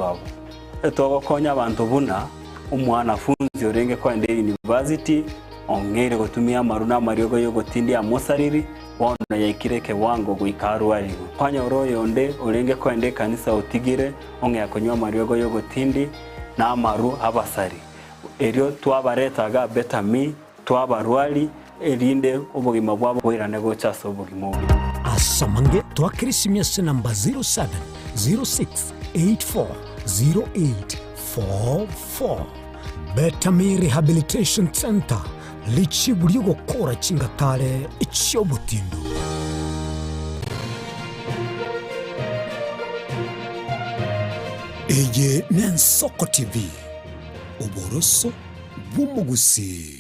bwabo etogokonya abantu buna umwanafunzi orenge kwende university ongere gutumia maruna mariogo yo gutindia musariri wono yaikireke wango guikaru ari kwanya oroyonde orenge kwende kanisa utigire onge akonywa mariogo yo gutindi na amaru abasari erio twabaretaga betami twabarwali erinde ubugima bwabo kwirane gochaso ubugimo asamange twakirisimyese namba 0706840844 Betami Rehabilitation Center lichi buri gukora kingatare icyobutindo. Eye Nensoko TV uboroso bw'umugusi.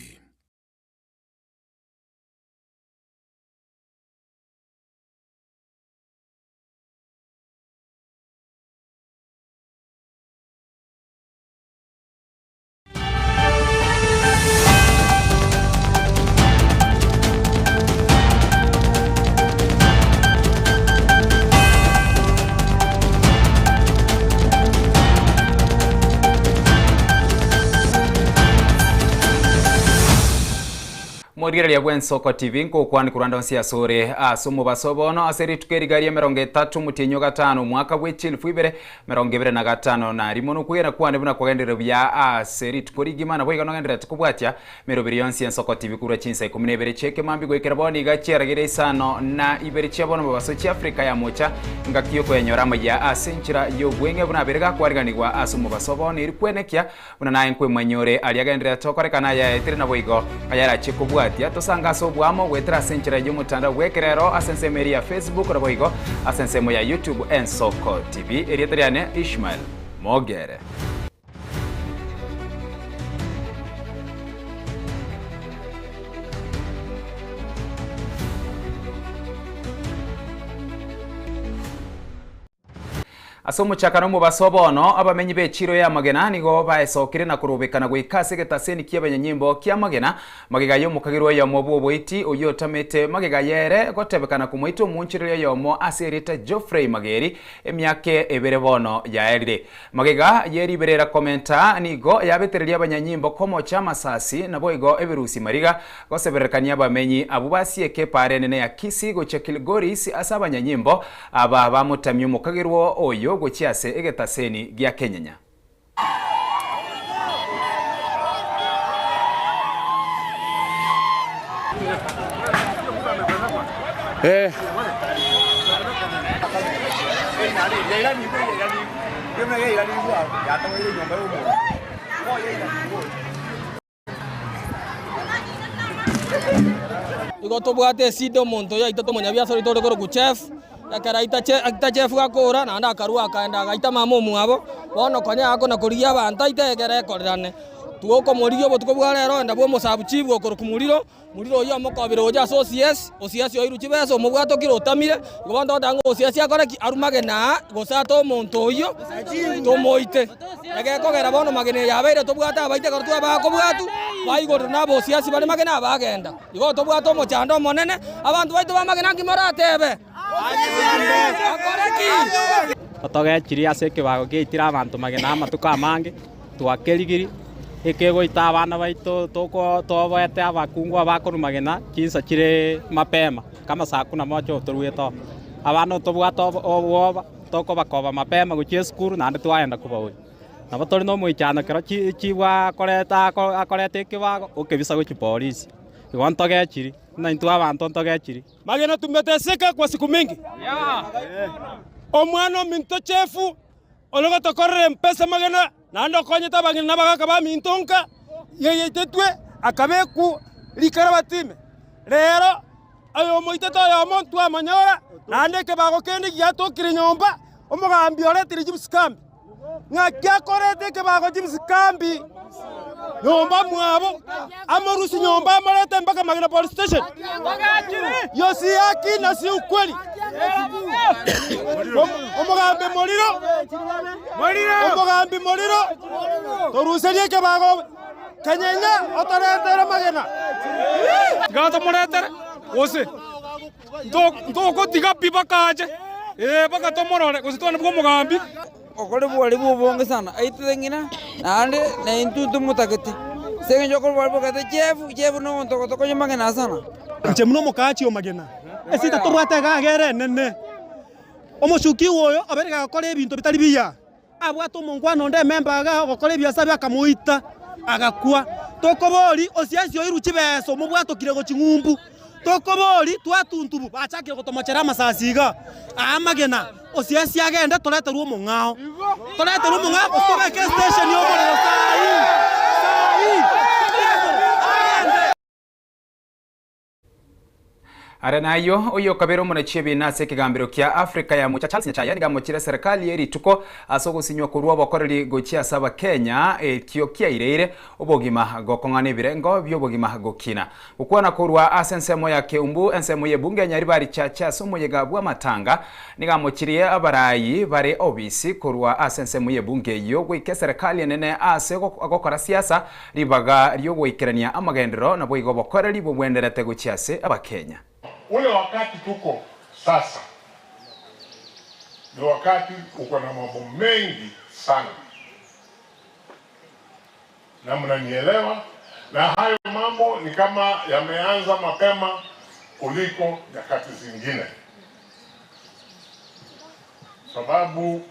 Morigereria Nensoko TV nkokwani kuranda onsi asore asumu basobono aseri tukerigaria 30 mutinyo gatano mwaka w'echilfu Ibere 2025 na rimono kwera kwane buna kwagendera bya aseri tukorigima na bwega nogendera tukubwatya 20 Nensoko TV kura Chinsa 12 cheke mambi gwekera boni gacheragire Isano na Ibere chabono baso chi Afrika ya mocha ngakiyo kwenyorama ya asenchira yo bwenge buna berega kwariganirwa asumu basobono iri kwenekya buna naye nkwe manyore aliagendera tokorekana ya etire na bwigo ayara chikubwa tosanga sobwamo wetra senchira y'umutanda wekerero asensemeri ya Facebook raboigo asensemo ya YouTube Nensoko TV eriatriane Ishmael Mogere. Asomo chakano mu basobono abamenyi bechiro ya magena nigo baesokire na kurubikana gwikase getaseni ky'abanyanyimbo kya magena magega yo mukagirwa ya mobo boiti oyotamete magega yere gotebekana kumoito munchirire yo mo aserita Geoffrey Mageri emyake ebere bono ya erire magega yeri berera komenta nigo yabetereria abanyanyimbo komo cha masasi nabo igo ebirusi mariga goseberekania abamenyi abubasi eke parene ya kisi gochekilgoris asabanyanyimbo aba bamutamye mukagirwa oyo gochiase egetaseni gya Kenyanya. Igoto bwate sido monto ya itato monyabia sori tore koro kuchef yakara itachefu gakora na ndakarua akaenda gaita mamumu abo bono konya ako na kurigia abantu itegere korane tuoko moriyo botuko bwarero ndabo musabu chibu okoro kumuriro muriro yo mokobiro oja OCS yo iruchi beso mubwato kiro tamire gobondo dango OCS akora arumage na gosato monto yo to moite ege kogera bono magene yabeire to bwata abaite kortu abako bwatu baigoro nabo OCS bari magene abagenda igo to bwato mochando monene abantu baito bamagena ngimoratebe otoge chiri ase kibago giitira abantu magena matuka mange twakerigiri ekego itabana baito toko toboete abakungu abakuru magena Chinsa chire mapema kama saa 11 turueto abana tobwato oboba toko bakoba mapema guchie skuru nande twaenda kubawe nabo tori no muichana kero chiwa akorete kibago okebisa guchi polisi igontoge chiri na intu abantu ntoge chiri magena tumeteseka kwa siku mingi omwana minto chefu ologo tokorre mpesa magena nando konyeta bagina nabagaka ba mintonka yeyetetwe akabeku likarabatime rero ayo moiteto ya montu amanyora nande ke bago kende yatokire nyomba omugambi oretire jibuskambi ngakya korete ke bago jibuskambi nyomba mwabo amorusi nyomba amorete mpaka magina police station yo si haki na si ukweli omugambi moliro toruserie ke bago Kenyanya otoretere magena gato moretere ose ndoko tiga pipa kaje baka tomorore kusitwana bwo mugambi okole bwali bubonge sana aitengina nande na intu mutaketi senge jokol bwali bokete chef no to nyamagena sana nche muno mukachi omagena esita turwate gagere nene omushuki woyo abereka gakora ebintu bitari biya abwata omongwano nde member ga gakora ebiasa akamuita agakwa tokobori osiasio iruchi beso mubwato kire gochingumbu tokobori twatuntubu bachakire gotomochera amasasiga amagena osiasi agenda toreterwa omong'ao osobeke station yomorero sai Arenayo oyo kabero muna chibi na seki gambiro kia Afrika ya mucha Charles Nyachaya niga mochire serikali eri tuko asogo sinywa kuruwa bakoreri gochia saba Kenya kio kia ireire obogima gokongane birengo byobogima gokina ukwana kuruwa asensemo ya Keumbu ensemo ye bunge nyaribari chacha somo ye gabwa matanga niga mochirie abarayi bare obisi kuruwa asensemo ye bunge yo gwike serikali nene asego agokora siasa ribaga ryo gwikerania amagendero na boigo bakoreri bobwenderete gochia se abakenya. Ule wakati tuko sasa ni wakati uko na mambo mengi sana, na mnanielewa, na hayo mambo ni kama yameanza mapema kuliko nyakati zingine, sababu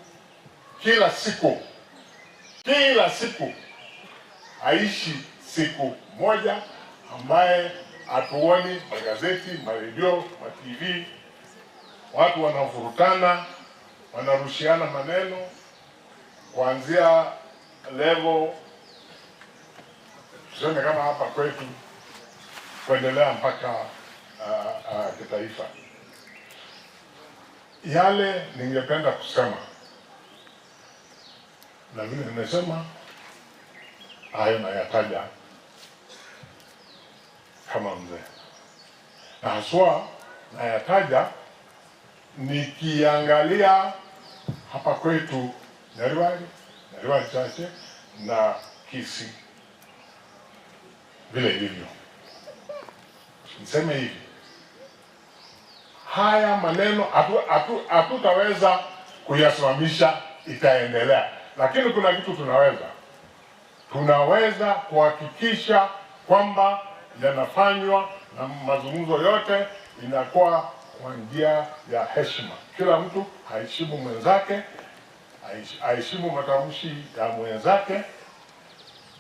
kila siku haishi siku moja ambaye hatuoni magazeti, maredio, TV, watu wanavurutana, wanarushiana maneno kuanzia level tuseme kama hapa kwetu kuendelea mpaka kitaifa. Yale ningependa kusema, na vile nimesema hayo nayataja kama mzee, na haswa nayataja nikiangalia hapa kwetu Nyaribari chache na Kisii vile hivyo. Niseme hivi, haya maneno hatutaweza kuyasimamisha, itaendelea, lakini kuna kitu tunaweza kuhakikisha kwamba yanafanywa na mazungumzo yote inakuwa kwa njia ya heshima. Kila mtu aheshimu mwenzake, aheshimu matamshi ya mwenzake,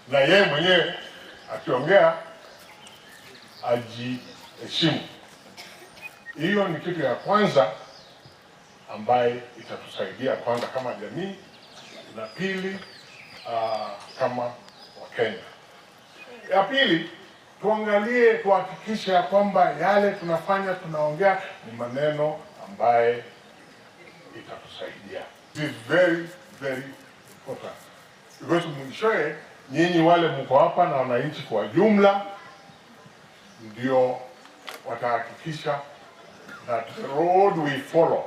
na yeye mwenyewe akiongea ajiheshimu. Hiyo ni kitu ya kwanza ambaye itatusaidia kwanza kama jamii, na pili kama Wakenya. Ya pili, tuangalie, tuhakikishe ya kwamba yale tunafanya, tunaongea ni maneno ambaye itatusaidia. It is very, very important. Because mwishowe nyinyi wale mko hapa na wananchi kwa jumla ndio watahakikisha that the road we follow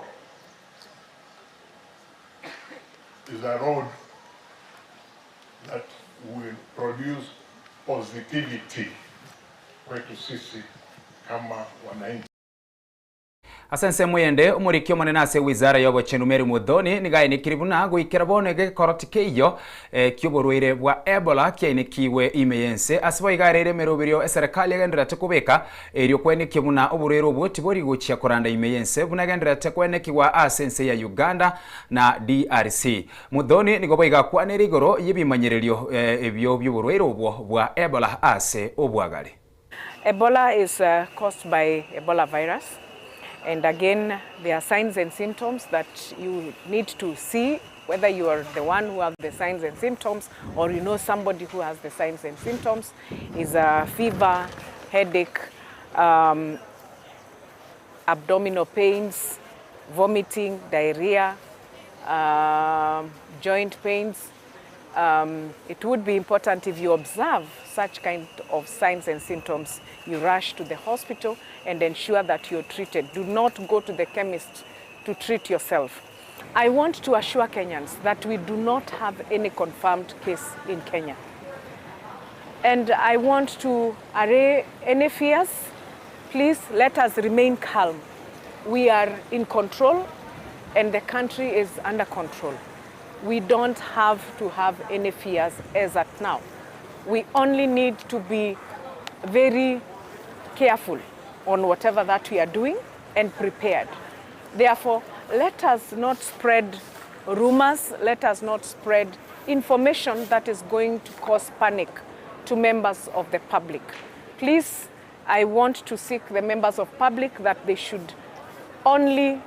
is a road that will produce positivity kwetu sisi kama wananchi. Asense muyende umurikio manena ase wizara yogo chenumeri mudoni nigaye ni kiribuna gwikera bonege korotikeyo kyoborwire bwa Ebola kyaine kiwe imeyense asibo igarere merobirio serikali agendera tekubeka eryo kwene kibuna oburero bwoti bori gochia koranda imeyense bunagendera tekwene kiwa asense ya Uganda na DRC. Mudoni nigobo igakwanira igoro yibimanyererio ebyo byoborwiro bwa Ebola ase obwagale. Ebola is caused by Ebola virus. And again, there are signs and symptoms that you need to see, whether you are the one who has the signs and symptoms or you know somebody who has the signs and symptoms, is a fever, headache, abdominal pains, vomiting, diarrhea, joint pains. It would be important if you observe such kind of signs and symptoms, you rush to the hospital and ensure that you're treated. Do not go to the chemist to treat yourself. I want to assure Kenyans that we do not have any confirmed case in Kenya. And I want to allay any fears. Please let us remain calm. We are in control and the country is under control. we don't have to have any fears as at now. We only need to be very careful on whatever that we are doing and prepared. Therefore, let us not spread rumors, let us not spread information that is going to cause panic to members of the public. Please, I want to seek the members of public that they should only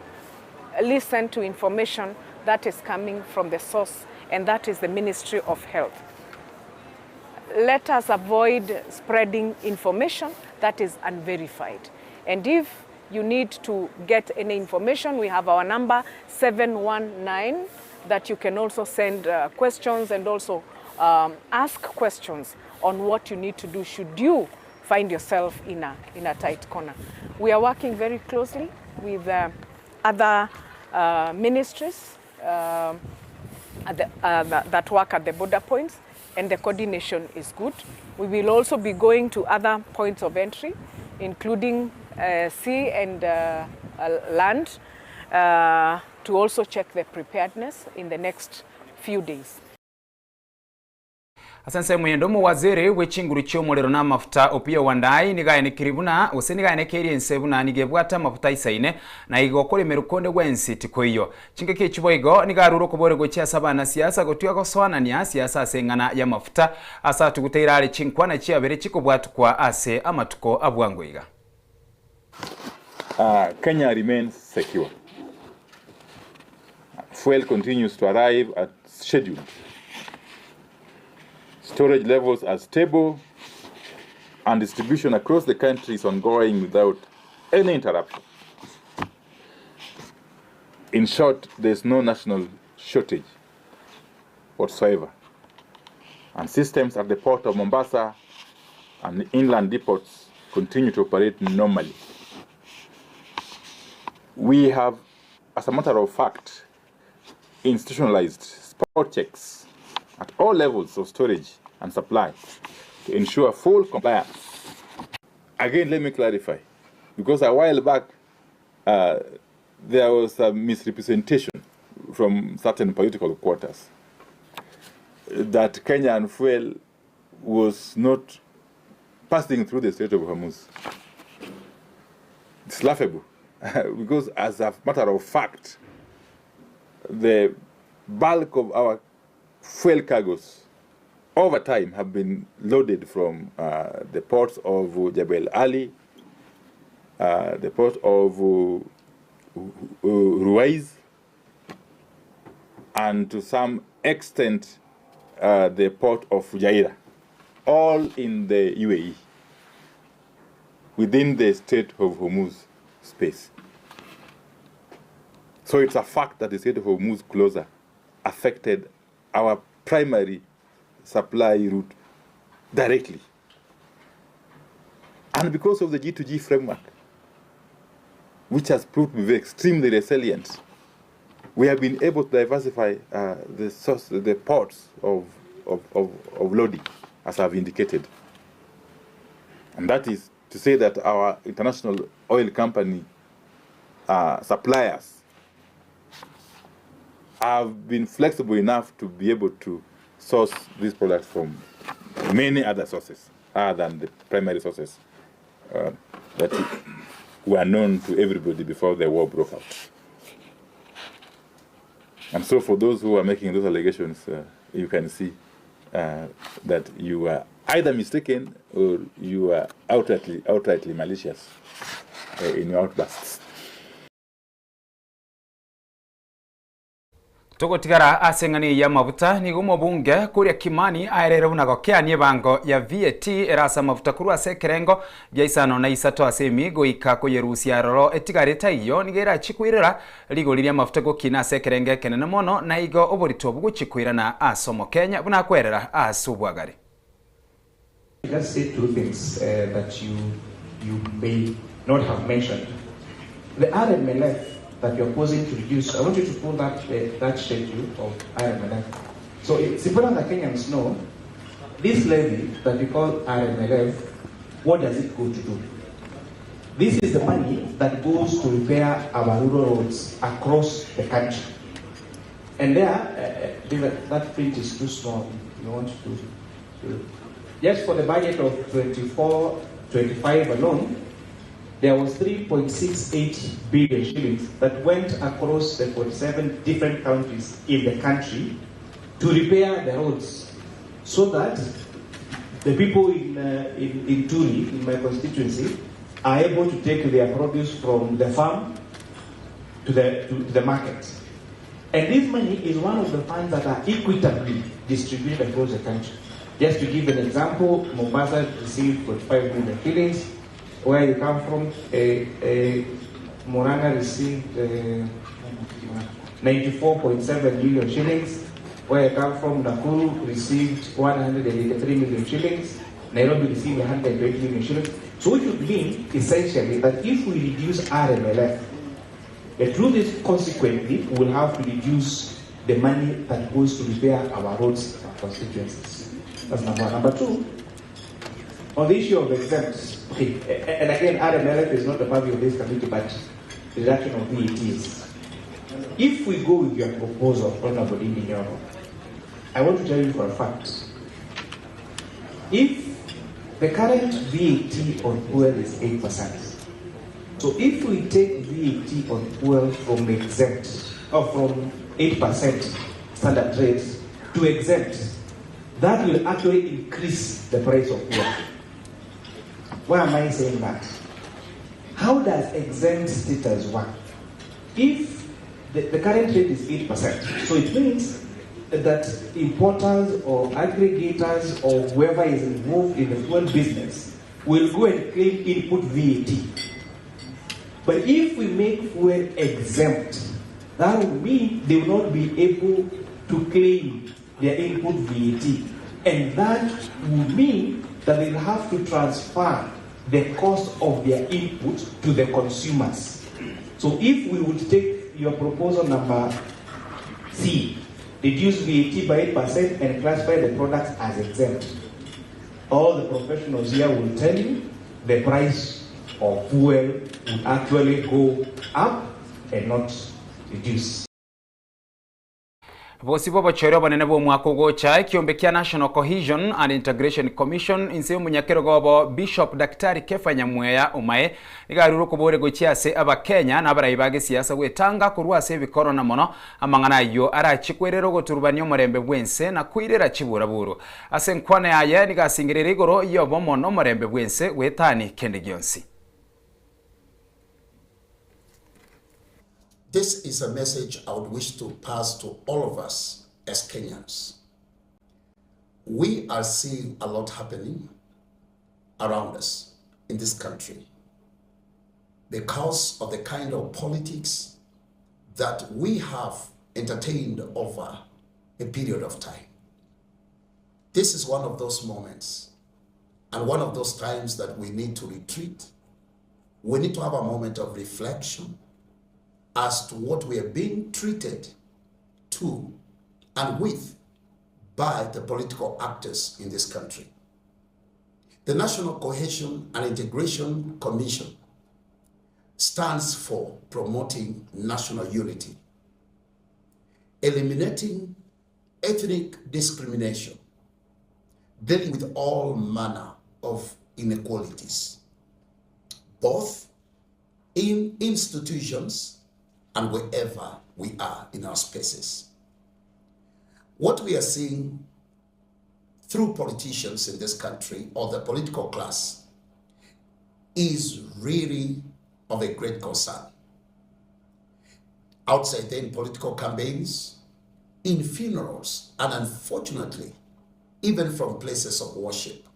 listen to information that is coming from the source, and that is the Ministry of Health. Let us avoid spreading information that is unverified. And if you need to get any information, we have our number 719 that you can also send questions and also ask questions on what you need to do should you find yourself in a tight corner. We are working very closely with other ministries that work at the border points, and the coordination is good. We will also be going to other points of entry, including sea and land, to also check the preparedness in the next few days. Asanse mwendo mu waziri w'ekinguru ky'omuliro n'amafuta Opiyo Wandayi nigaine kiribuna usinigaine keri ensebuna nigebwata amafuta isaine na igokole merukonde gwensi tikoyo chingeke ekiboigo nigaruro kuborego kyasabana siasa gotya goswanania siasa asengana ya mafuta asa tuguteira ali chinkwana kyabere kikobwatu kwa ase amatuko abwangoiga. Kenya remains secure. Fuel continues to arrive at schedule. Storage levels are stable, and distribution across the country is ongoing without any interruption. In short, there's no national shortage whatsoever. And systems at the port of Mombasa and the inland depots continue to operate normally. We have, as a matter of fact, institutionalized spot checks at all levels of storage and supply to ensure full compliance. Again, let me clarify, because a while back there was a misrepresentation from certain political quarters that Kenyan fuel was not passing through the Strait of Hormuz. It's laughable, because as a matter of fact, the bulk of our fuel cargoes over time have been loaded from the ports of Jebel Ali, the port of Ruiz, and to some extent the port of Fujairah, all in the UAE, within the Strait of Hormuz space. So it's a fact that the Strait of Hormuz closure affected our primary supply route directly. And because of the G2G framework, which has proved to be extremely resilient, we have been able to diversify the ports of loading, as I've indicated. And that is to say that our international oil company suppliers have been flexible enough to be able to source these products from many other sources other than the primary sources that were known to everybody before the war broke out. And so for those who are making those allegations, you can see that you are either mistaken or you are outrightly malicious in your outbursts. Togotigara asengani ya mafuta ni gumo bunge kuria Kimani aerere unago kianie bango ya VAT erasa mafuta kurwa sekerengo bya Isano na Isato asemi goika kuyerusia roro etigareta iyo nigera chikwirira ligoliria mafuta gokina sekerenge kenene mono na igo oborito buguchikwirana asomo Kenya buna kwerera asubwagari. Let's say two things that you may not have mentioned. The RMLF that you're posing to reduce, I want you to pull that schedule of RMLF. So it's important that Kenyans know this levy that we call RMLF, what does it go to do? This is the money that goes to repair our rural roads across the country. And there, that print is too small. You want to just for the budget of 24-25 alone, there was 3.68 billion shillings that went across the 47 different counties in the country to repair the roads, so that the people in Turi, in my constituency, are able to take their produce from the farm to the market. And this money is one of the funds that are equitably distributed across the country. Just to give an example, Mombasa received 45 million shillings. Where you come from, Muranga received 94.7 million shillings. Where I come from, Nakuru received 183 million shillings. Nairobi received 120 million shillings. So which would mean, essentially, that if we reduce RMLF, the truth is, consequently, we will have to reduce the money that goes to repair our roads and constituencies. That's number one. Number two, on the issue of exempts, okay, and again, RMLF is not the purview of this committee, but the reduction of VATs. If we go with your proposal, Honorable Indignoro, I want to tell you for a fact, if the current VAT on fuel is 8%, so if we take VAT on fuel from exempt, or from 8% standard rates to exempt, that will actually increase the price of fuel. Why am I saying that? How does exempt status work? If the current rate is 8%, so it means that importers or aggregators or whoever is involved in the fuel business will go and claim input VAT. But if we make fuel exempt, that will mean they will not be able to claim their input VAT. And that will mean that they will have to transfer the cost of their input to the consumers. So if we would take your proposal number C, reduce VAT by 8% and classify the products as exempt, all the professionals here will tell you the price of fuel will actually go up and not reduce. Bosibo bochero banene bo mwako gocha kiombe kia National Cohesion and Integration Commission inse munyakero gobo Bishop Daktari Kefa Nyamweya umae igaruru kubore gochia se aba Kenya na barayibage siasa wetanga kurwa se bikorona mono amangana yo arachikwerero goturubanya omorembe bwense na kwirera chibura buru asenkwane aye nigasingirira igoro yobo mono morembe bwense wetani kende gionsi. This is a message I would wish to pass to all of us as Kenyans. We are seeing a lot happening around us in this country because of the kind of politics that we have entertained over a period of time. This is one of those moments and one of those times that we need to retreat. We need to have a moment of reflection as to what we are being treated to and with by the political actors in this country. The National Cohesion and Integration Commission stands for promoting national unity, eliminating ethnic discrimination, dealing with all manner of inequalities, both in institutions and wherever we are in our spaces. What we are seeing through politicians in this country or the political class is really of a great concern. Outside there in political campaigns, in funerals, and unfortunately, even from places of worship.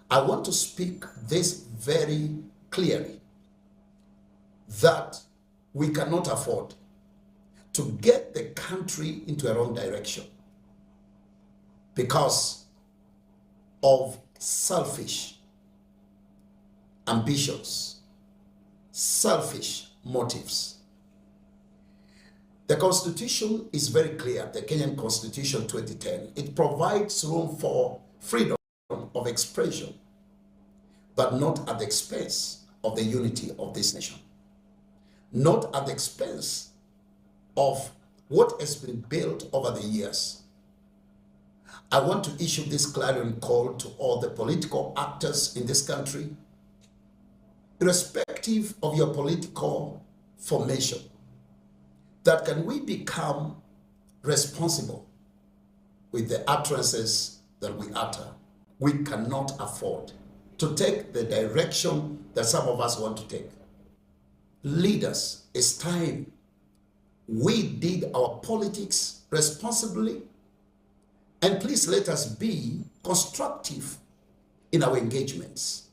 I want to speak this very clearly, that we cannot afford to get the country into a wrong direction because of selfish ambitions, selfish motives. The Constitution is very clear, the Kenyan Constitution 2010. It provides room for freedom of expression, but not at the expense of the unity of this nation. Not at the expense of what has been built over the years. I want to issue this clarion call to all the political actors in this country, irrespective of your political formation, that can we become responsible with the utterances that we utter. We cannot afford to take the direction that some of us want to take. Leaders, it's time we did our politics responsibly, and please let us be constructive in our engagements.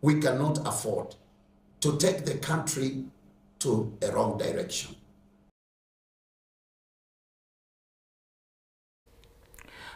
We cannot afford to take the country to a wrong direction.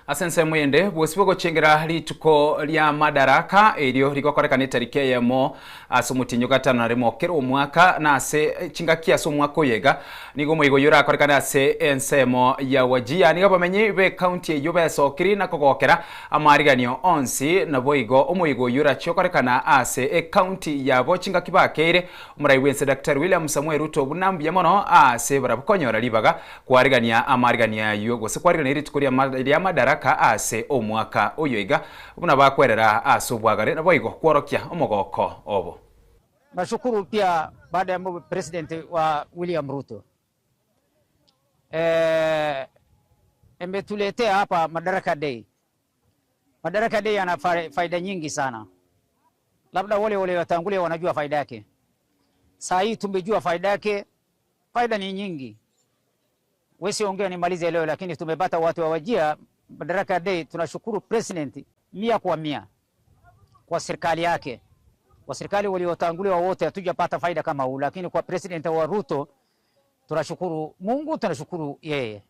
Asense mwende bwesibogo chengera lituko lya madaraka elio likokoreka tarike yemo asumutinyo gatano na remo kero mwaka na se chingakia so mwaka oyega nigo moigo yura koreka se ensemo ya wajia nigo bamenyi be county yobe sokiri na kokokera amariganio onsi na boigo omoigo yura chokoreka ase county ya bochinga kibakere umurai wense Dr. William Samuel Ruto bunambi yamono ase barabukonyora libaga kwarigania amarigania yogo se kwarigania lituko lya madaraka ase omwaka oyoiga buna bakwerera ase obwagare na boigo kworokia omogoko obo. Nashukuru pia baada ya president wa William Ruto emetuletea hapa Madaraka Day. Madaraka Day yana faida nyingi sana, labda wale watangulia wanajua faida yake. Saa hii tumejua faida yake. Faida ni nyingi, wesi ongea nimalize leo, lakini tumepata watu wa Wajia. Madaraka Day tunashukuru president 100% kwa serikali yake. Kwa serikali waliotangulia wote hatujapata faida kama huu, lakini kwa president wa Ruto tunashukuru Mungu, tunashukuru yeye.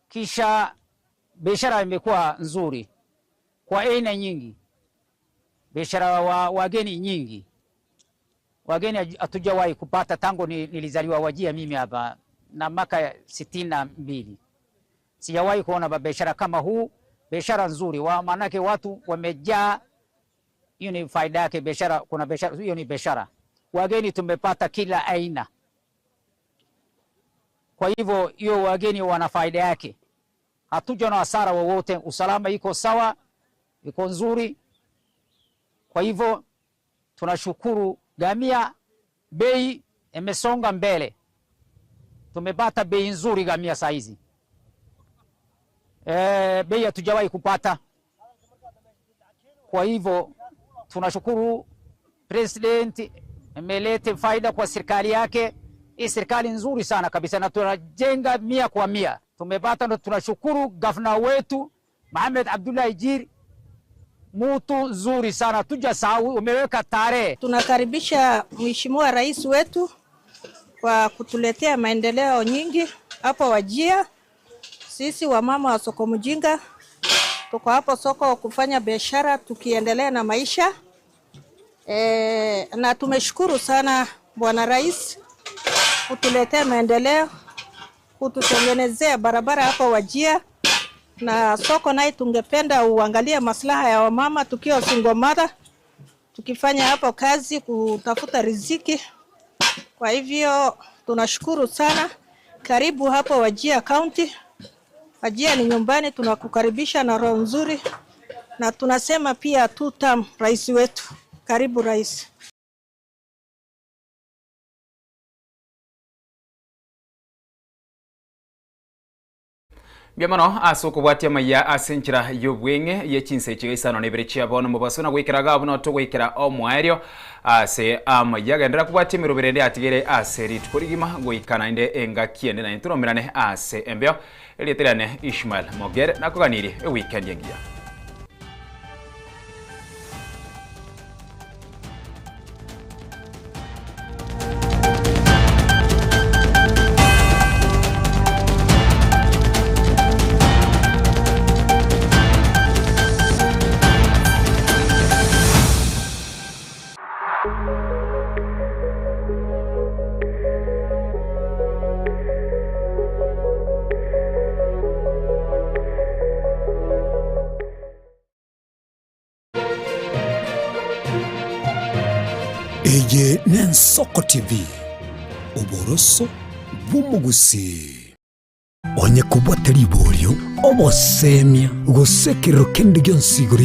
Kisha biashara imekuwa nzuri kwa aina nyingi, biashara wageni nyingi. Wageni hatujawahi kupata tangu nilizaliwa Wajia mimi hapa na mwaka 62. Sijawahi kuona biashara kama huu, biashara nzuri. Maanake watu wamejaa, hiyo ni faida yake biashara. Kuna biashara, hiyo ni biashara. Wageni tumepata kila aina. Kwa hivyo hiyo wageni wana faida yake. Hatuja na hasara wowote, usalama iko sawa, iko nzuri. Kwa hivyo tunashukuru gamia, bei imesonga mbele. Tumepata bei nzuri gamia saa hizi. Bei hatujawahi kupata. Kwa hivyo tunashukuru president, ameleta faida kwa serikali yake. Hii serikali nzuri sana kabisa na tunajenga 100%. Tumepata na tunashukuru governor wetu Mohamed Abdullahi Jir, mtu nzuri sana, tujasahau, umeweka tarehe. Tunakaribisha mheshimiwa rais wetu kwa kutuletea maendeleo nyingi hapo Wajia. Sisi wamama wa soko mjinga tuko hapo soko kufanya biashara tukiendelea na maisha. Na tumeshukuru sana bwana rais kutuletea maendeleo, kututengenezea barabara hapo Wajia. Na soko naye tungependa uangalie maslaha ya wamama tukiwa single mother, tukifanya hapo kazi kutafuta riziki. Kwa hivyo tunashukuru sana. Karibu hapo Wajia County. Wajia ni nyumbani, tunakukaribisha na roho nzuri. Na tunasema pia tutam rais wetu. Karibu rais. Biamano asoko bwati Amayia asenchira yobwenge ye Chinsa chiga Isano ne Ibere bono mubasuna gwikiraga abuno to gwikira omwario ase Amayia gendera kubwati mirubirende atigere aseri tukurigima gwikana inde enga kiende na inturomirane ase embeo elieterane Ishmael Mogere nakuganiri weekend yengia. Eye Nensoko TV, uboroso bw'umugusi onye kubwatari iboryo obosemia gusekero kendi gyonsigoro